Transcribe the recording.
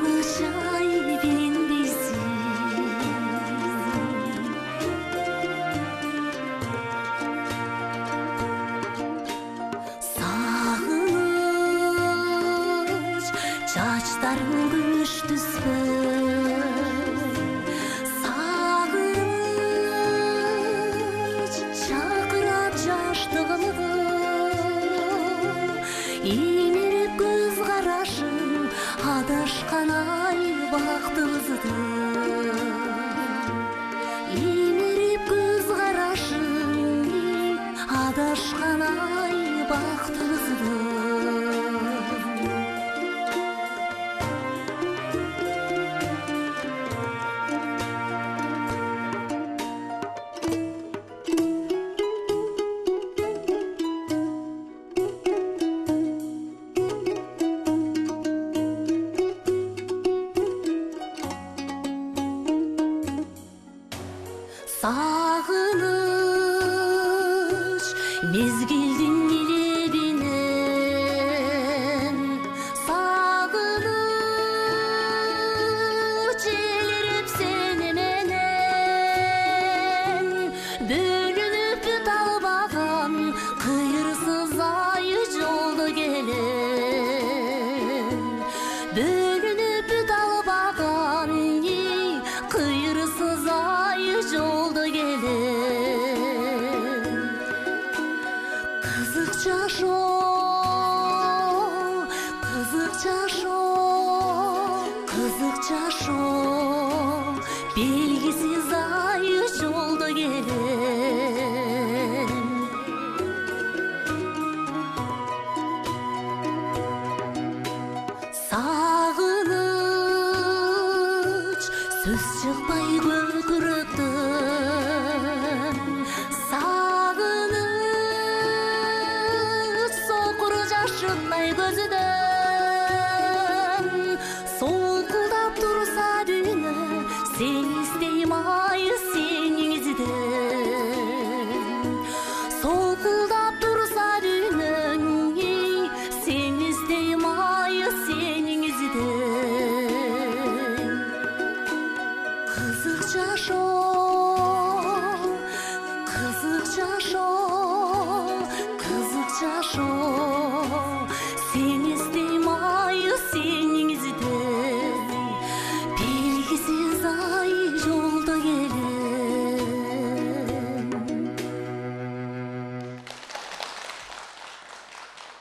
Сагыныч ай билинбейсиң. Сагыныч чачтарың күмүш түспө. Сагыныч чакырат жаштыгымды. Иймирип көз карашың адашкан ай бактыбызды. Иймирип көз карашың адашкан ай бактыбызды. Сагыныч мезгилдин илебинен. Сагыныч элирип сени менен. Бөлүнүп бүт албаган кыйырсыз ай жолдо келем. Бөлүнүп бүт албаган кыйырсыз ай жолдо келем. Кызык жашоо, кызык жашоо, кызык жашоо, белгисиз ай жолдо келем. Сагыныч сөз чыкпай көкүрөктөн.